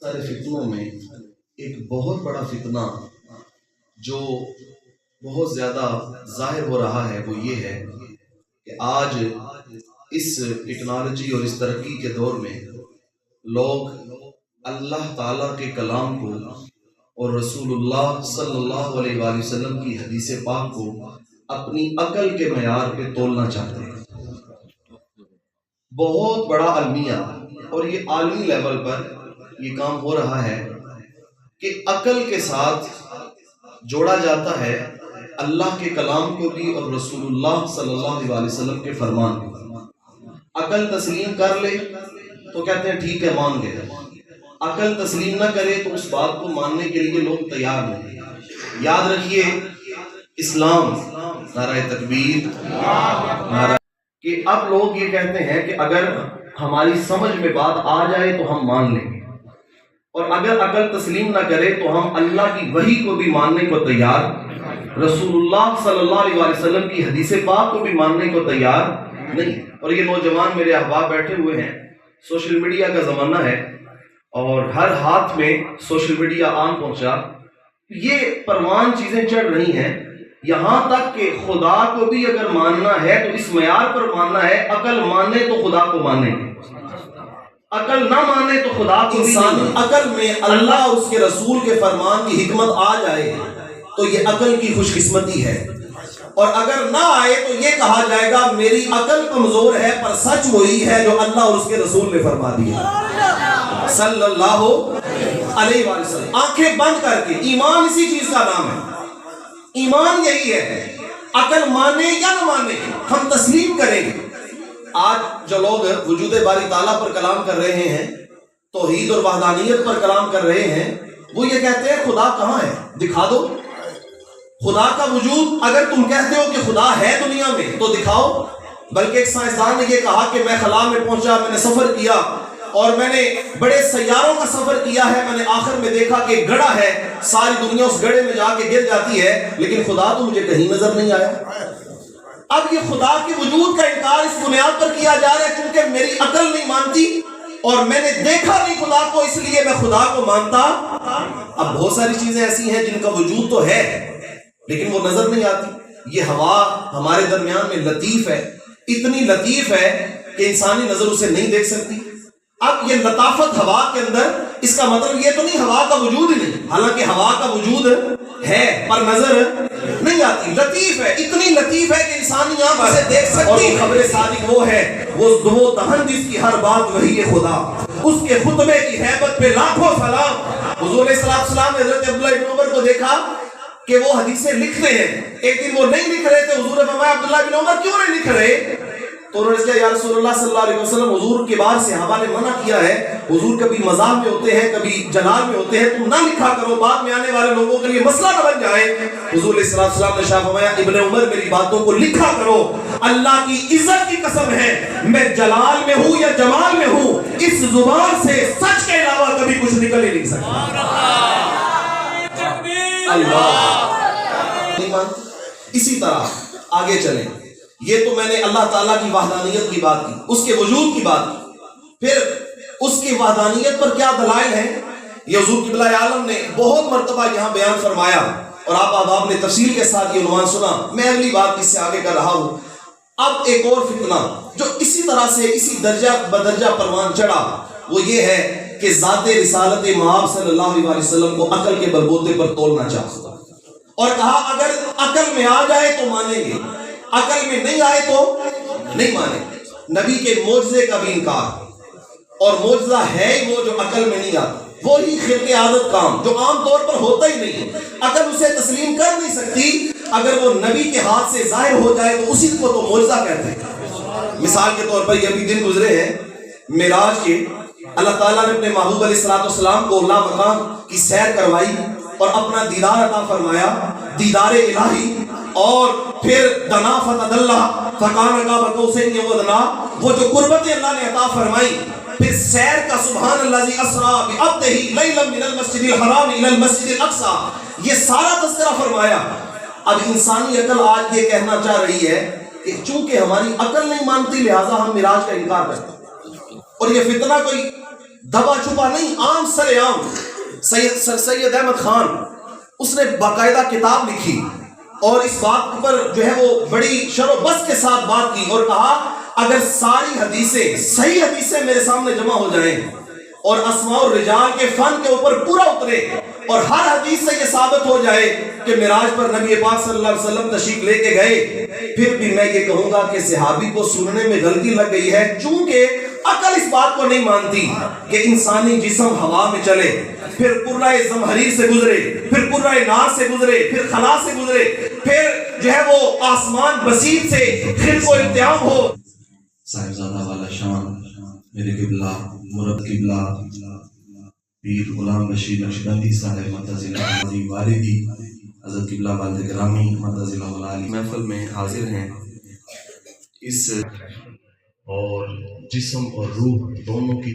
سارے فتنوں میں ایک بہت بڑا فتنہ جو بہت زیادہ ظاہر ہو رہا ہے وہ یہ ہے کہ آج اس ٹیکنالوجی اور اس ترقی کے دور میں لوگ اللہ تعالیٰ کے کلام کو اور رسول اللہ صلی اللہ علیہ وآلہ وسلم کی حدیث پاک کو اپنی عقل کے معیار پہ تولنا چاہتے ہیں۔ بہت بڑا المیہ اور یہ عالمی لیول پر یہ کام ہو رہا ہے کہ عقل کے ساتھ جوڑا جاتا ہے اللہ کے کلام کو بھی اور رسول اللہ صلی اللہ علیہ وسلم کے فرمان کو۔ عقل تسلیم کر لے تو کہتے ہیں ٹھیک ہے مان گئے، عقل تسلیم نہ کرے تو اس بات کو ماننے کے لیے لوگ تیار نہیں۔ یاد رکھیے اسلام، نعرہ تکبیر، نعرہ کہ اب لوگ یہ کہتے ہیں کہ اگر ہماری سمجھ میں بات آ جائے تو ہم مان لیں گے، اور اگر عقل تسلیم نہ کرے تو ہم اللہ کی وحی کو بھی ماننے کو تیار، رسول اللہ صلی اللہ علیہ وسلم کی حدیث پاک کو بھی ماننے کو تیار نہیں۔ اور یہ نوجوان میرے احباب بیٹھے ہوئے ہیں، سوشل میڈیا کا زمانہ ہے اور ہر ہاتھ میں سوشل میڈیا عام پہنچا، یہ پروان چیزیں چڑھ رہی ہیں یہاں تک کہ خدا کو بھی اگر ماننا ہے تو اس معیار پر ماننا ہے، عقل مانے تو خدا کو مانیں گے، عقل نہ مانے تو خدا کو بھی انسانی عقل میں اللہ اور اس کے رسول کے فرمان کی حکمت آ جائے تو یہ عقل کی خوش قسمتی ہے، اور اگر نہ آئے تو یہ کہا جائے گا میری عقل کمزور ہے پر سچ وہی ہے جو اللہ اور اس کے رسول نے فرما دیا صلی اللہ علیہ وسلم۔ آنکھیں بند کر کے، ایمان اسی چیز کا نام ہے، ایمان یہی ہے، عقل مانے یا نہ مانے ہم تسلیم کریں گے۔ آج جو لوگ وجود باری تعالیٰ پر کلام کر رہے ہیں، توحید اور وحدانیت پر کلام کر رہے ہیں، وہ یہ کہتے ہیں خدا کہاں ہے، دکھا دو خدا کا وجود۔ اگر تم کہتے ہو کہ خدا ہے دنیا میں تو دکھاؤ۔ بلکہ ایک سائنسدان نے یہ کہا کہ میں خلا میں پہنچا، میں نے سفر کیا اور میں نے بڑے سیاروں کا سفر کیا ہے، میں نے آخر میں دیکھا کہ گڑھا ہے، ساری دنیا اس گڑھے میں جا کے گر جاتی ہے، لیکن خدا تو مجھے کہیں نظر نہیں آیا۔ اب یہ خدا کے وجود کا انکار اس بنیاد پر کیا جا رہا ہے کیونکہ میری عقل نہیں مانتی اور میں نے دیکھا نہیں خدا کو، اس لیے میں خدا کو مانتا۔ اب بہت ساری چیزیں ایسی ہیں جن کا وجود تو ہے لیکن وہ نظر نہیں آتی۔ یہ ہوا ہمارے درمیان میں لطیف ہے، اتنی لطیف ہے کہ انسانی نظر اسے نہیں دیکھ سکتی۔ اب یہ لطافت ہوا کے اندر، اس کا مطلب یہ تو نہیں ہوا کا وجود ہی نہیں، حالانکہ ہوا کا وجود ہے پر نظر نہیں آتی۔ لطیف ہے، اتنی لطیف ہے کہ انسانی آنکھ اسے دیکھ سکتی۔ اور خبر صادق وہ ہے، وہ دو دہن جس کی ہر بات وہی ہے خدا، اس کے خطبے کی ہیبت پہ لاکھوں سلام۔ حضور علیہ السلام نے حضرت عبداللہ بن عمر کو دیکھا کہ وہ حدیثیں لکھتے ہیں، ایک دن وہ نہیں لکھ رہے تھے، حضور نے فرمایا عبداللہ بن عمر کیوں نہیں لکھ رہے؟ تو انہوں نے کہا یا رسول اللہ صلی اللہ علیہ وسلم، حضور کے بار صحابہ نے منع کیا ہے، حضور کبھی مزاح میں ہوتے ہیں کبھی جلال میں ہوتے ہیں، تم نہ لکھا کرو، بعد میں آنے والے لوگوں کے لیے مسئلہ نہ بن جائے۔ حضور علیہ السلام نے شاہ فرمایا ابن عمر میری باتوں کو لکھا کرو، اللہ کی عزت کی قسم ہے میں جلال میں ہوں یا جمال میں ہوں، اس زبان سے سچ کے علاوہ کبھی کچھ نکل ہی نہیں سکتا۔ اللہ اسی طرح آگے چلیں، یہ تو میں نے اللہ تعالیٰ کی وحدانیت کی بات کی، اس کے وجود کی بات کی، پھر اس کی وحدانیت پر کیا دلائل ہیں یہ حضور قبلہ عالم نے بہت مرتبہ یہاں بیان فرمایا، اور آپ احباب نے تفصیل کے ساتھ یہ عنوان سنا، میں اگلی بات اس سے آگے کر رہا ہوں۔ اب ایک اور فتنہ جو اسی طرح سے اسی درجہ بدرجہ پروان چڑھا وہ یہ ہے کہ ذات رسالت مآب صلی اللہ علیہ وسلم کو عقل کے بلبوتے پر تولنا چاہتا، اور کہا اگر عقل میں آ جائے تو مانیں گے، عقل میں نہیں آئے تو نہیں مانیں گے۔ نبی کے معجزے کا بھی انکار، اور معجزہ ہے ہی وہ جو عقل میں نہیں آتا، وہی خلق عادت کام جو عام طور پر ہوتا ہی نہیں ہے، عقل اسے تسلیم کر نہیں سکتی۔ اگر وہ نبی کے ہاتھ سے ظاہر ہو جائے تو اسی کو تو معجزہ کہتے ہیں۔ مثال کے طور پر یہ بھی دن گزرے ہیں معراج کے، اللہ تعالیٰ نے اپنے محبوب علیہ السلام کو لا مکان کی سیر کروائی اور اپنا دیدار عطا فرمایا، دیدار الہی، اور پھر دنا فتدلہ فکان کا بقوسین ودنا، وہ جو قربت اللہ نے عطا فرمائی، پھر سیر کا سبحان الذی اسری بعبدہ لیلا من المسجد الحرام الی المسجد الاقصی، یہ سارا تذکرہ فرمایا۔ اب انسانی عقل آج یہ کہنا چاہ رہی ہے کہ چونکہ ہماری عقل نہیں مانتی لہٰذا ہم معراج کا انکار کرتے ہیں، اور یہ فتنہ کوئی دبا چھپا نہیں، عام سر عام سید احمد خان اس نے باقاعدہ کتاب لکھی اور اس بات پر جو ہے وہ بڑی شر و بس کے ساتھ بات کی اور کہا اگر ساری حدیثیں صحیح حدیثیں میرے سامنے جمع ہو جائیں اور اسماء الرجال کے فن کے اوپر پورا اترے اور ہر حدیث سے یہ ثابت ہو جائے کہ معراج پر نبی پاک صلی اللہ علیہ وسلم تشریف لے کے گئے، پھر بھی میں یہ کہوں گا کہ صحابی کو سننے میں غلطی لگ گئی ہے، چونکہ عقل اس بات کو نہیں مانتی کہ انسانی جسم ہوا میں چلے، پھر قرہ زمہریر سے گزرے، پھر قرہ نار سے گزرے، پھر خلا سے گزرے، پھر جو ہے وہ آسمان بسیط سے خلق و التیام ہو۔ صاحبزادہ والا شان میرے قبلہ مرد قبلہ پیر غلام بشیر نقشبندی صاحب معتزلہ عظیم واردی حضرت قبلہ والد گرامی معتزلہ والی محفل میں حاضر ہیں۔ اس اور جسم اور روح دونوں کی